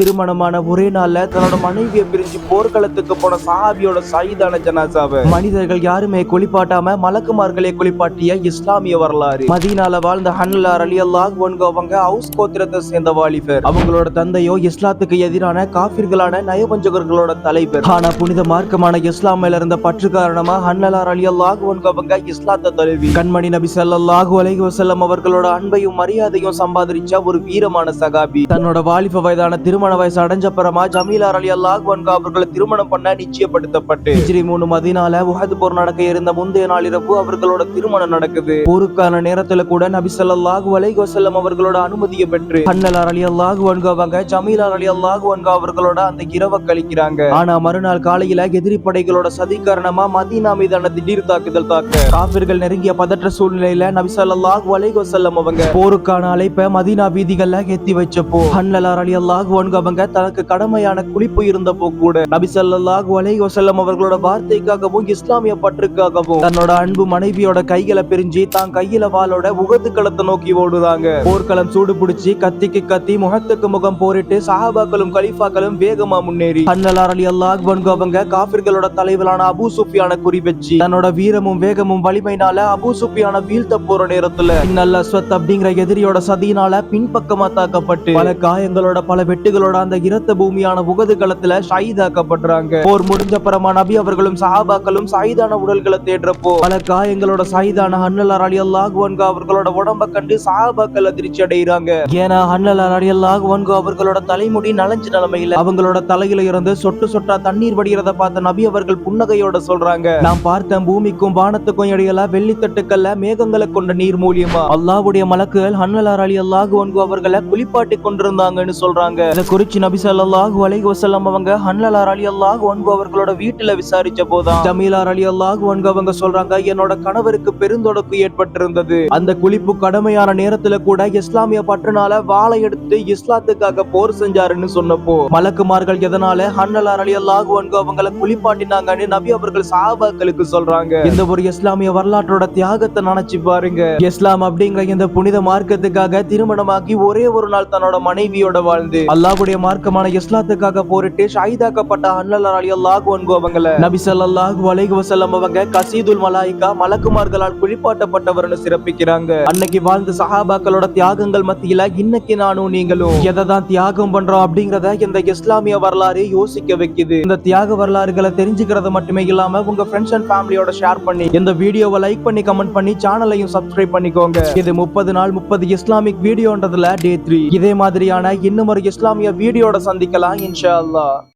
திருமணமான ஒரே நாள்ல தன்னோட மனைவியை பிரிஞ்சு போர்க்களத்துக்கு போன சஹாபியோட சயீதான ஜனாசாவை மனிதர்கள் யாருமே குளிப்பாட்டாம மலக்குமார்களே குளிப்பாட்டிய இஸ்லாமிய வரலாறு. மதீனால வாழ்ந்த ஹன்லார் ரலியல்லாஹு அன்ஹு அவங்க ஹவுஸ் கோத்திரத்தை சேர்ந்த வாலிபர். அவங்களோட தந்தையோ இஸ்லாத்துக்கு எதிரான காபிர்களான நயவஞ்சகர்களோட தலைவர். ஆனா புனித மார்க்கமான இஸ்லாம் மேல இருந்த பற்று காரணமா ஹன்லார் ரலியல்லாஹு அன்ஹு அவங்க இஸ்லாத்தை தழுவி கண்மணி நபி ஸல்லல்லாஹு அலைஹி வஸல்லம் அவர்களோட அன்பையும் மரியாதையும் சம்பாதிச்ச ஒரு வீரமான சகாபி. தன்னோட வாலிப வயதான திருமண வயசு அடைஞ்ச பிறமா ஜமீலா ரலியல்லாஹு அன்ஹா அவர்களை திருமணம் பண்ண நிச்சயப்படுத்தப்பட்டு ஹிஜ்ரி 3 மதீனால உஹத் போர் நடக்க இருந்த முந்தைய நாளிரவு அவர்களோட திருமணம் நடக்குது. போருக்கான நேரத்துல கூட நபி ஸல்லல்லாஹு அலைஹி வஸல்லம் அவர்களோட அனுமதியை பெற்று ஹன்லா ரலியல்லாஹு அன்ஹா அவங்க ஜமீலா ரலியல்லாஹு அன்ஹா அவர்களோட அந்த இரவை கழிக்கிறாங்க. ஆனா மறுநாள் காலையில எதிரி படைகளோட சதி காரணமா மதீனா மீதான திடீர் தாக்குதல் தாக்க காபிர்கள் நெருங்கிய பதற்ற சூழ்நிலையில நபி ஸல்லல்லாஹு அலைஹி வஸல்லம் அவங்க போருக்கான அழைப்பை மதீனா வீதிகள்ல ஏத்தி வச்சப்போ ஹன்லா ரலியல்லாஹு அன்ஹா அவங்க தனக்கு கடமையான குளிப்பு இருந்தப்போ கூட நபி ஸல்லல்லாஹு அலைஹி வஸல்லம் அவர்களோட வார்த்தைக்காகவும் இஸ்லாமிய பற்றுக்காகவும் தன்னோட அன்பு மனைவியோட கைகளை பிரிஞ்சு தான் கையில வாளோட உகது களத்தை நோக்கி ஓடுறாங்க. போர்க்களம் சூடு பிடிச்சி கத்திக்கு கத்தி முகத்துக்கு முகம் போரிட்டு சஹாபாக்களும் கலீஃபாக்களும் வேகமா முன்னேறி ஹன்லா ரலியல்லாஹு அன்ஹு அவங்க காபிர்களோட தலைவரான அபூ சுஃபியான குறி வச்சு தன்னோட வீரமும் வேகமும் வலிமையினால அபூ சுஃபியான வீழ்த்த போற நேரத்துல இன்னல் அஸ்வத் அப்படிங்கிற எதிரியோட சதியினால பின்பக்கமா தாக்கப்பட்டு பல காயங்களோட பல வெட்டுகளோட அந்த இரத்த பூமியான உகது களத்துல ஷஹீதாக்கப்படுறாங்க. போர் முடிஞ்ச பரமா நபி அவர்களும் சஹாபாக்களும் ஷஹீதான உடல்களை தேடுறப்போ பல காயங்களோட ஷஹீதான ஹன்லா ரலியல்லாஹு அன்ஹு அவர்களோட உடம்ப கண்டு சஹாபாக்கள் அதிர்ச்சி அடைகிறாங்க. ஏன்னா ஹன்லா ரலியல்லாஹு அன்ஹு அவர்களோட தலைமுடி நலஞ்ச நிலைமையில அவங்களோட தலையில இருந்து சொட்டு சொட்டா தண்ணீர் வடிகிறத பார்த்த நபி அவர்கள் புன்னகையோட சொல்றாங்க, நான் பார்த்த பூமிக்கும் வானத்துக்கும் இடையில வெள்ளித்தட்டுக்கல்ல மேகங்களை கொண்ட நீர் மூலியமா அல்லாஹ்வுடைய மலக்குகள் ஹன்லா ரலியல்லாஹு அன்ஹு அவர்களை குளிப்பாட்டி கொண்டிருந்தாங்கன்னு சொல்றாங்க. இத குறிச்சு நபி ஸல்லல்லாஹு அலைஹி வஸல்லம் அவங்க ஹன்லா ரலியல்லாஹு அன்ஹு அவர்களோட வீட்டுல விசாரிச்ச போதும் ஜமீலா ரலியல்லாஹு அன்ஹு அவங்க சொல்றாங்க, என்னோட கணவருக்கு பெருந்தொடக்கு ஏற்பட்டிருந்தது. அந்த குளிப்பு கடமையான நேரத்துல கூட இஸ்லாமிய பற்றுனால வாளை எடுத்து இஸ்லாத்துக்காக போர் செஞ்சாருன்னு சொன்னப்போ மலக்குமார்கள் எதனால ஹன்லா ரலியல்லாஹு அன்ஹு அவங்களை குளிப்பாட்டினாங்கன்னு நபி அவர்கள் சஹாபாக்களுக்கு சொல்றாங்க. இந்த ஒரு இஸ்லாமிய வரலாற்றோட தியாகத்தை நினைச்சு பாருங்க. இஸ்லாம் அப்படிங்கிற இந்த புனித மார்க்கத்துக்காக திருமணமாகி ஒரே ஒரு நாள் தன்னோட மனைவியோட வாழ்ந்து அல்லாஹ்வுடைய மார்க்கமான இஸ்லாத்துக்காக போரிட்டு ஷஹீதாக்கப்பட்ட ஹன்லா ரலியல்லாஹு அன்ஹு அவங்களை நபி ஸல்லல்லாஹு அலைஹி வஸல்லம் அவங்க கசீதுல் மலாயிகா மலக்குமார்களால் குளிப்பாட்டப்பட்டவர்னு சிறப்பிக்கிறாங்க. அன்னைக்கு வாழ்ந்த சஹாபாக்களோட தியாகங்கள் மத்தியில இன்னைக்கு நானும் நீங்களும் எதைதான் தியாகம் பண்றோம் அப்படிங்கறத இந்த இஸ்லாமிய வரலாறு யோசிக்க வைக்குது. இந்த தியாக வரலாறுகளை தெரிஞ்சுக்கிறது மட்டுமே இல்லாம உங்க ஃப்ரெண்ட்ஸ் அண்ட் ஃபேமிலியோட ஷேர் பண்ணி இந்த வீடியோவை லைக் பண்ணி கமெண்ட் பண்ணி சேனலையும் சப்ஸ்கிரைப் பண்ணிக்கோங்க. இது 30 நாள் 30 இஸ்லாமிக் வீடியோன்றதுல டே 3. இதே மாதிரியான இன்னும் ஒரு இஸ்லாமிய வீடியோட சந்திக்கலாம் இன்ஷா அல்லாஹ்.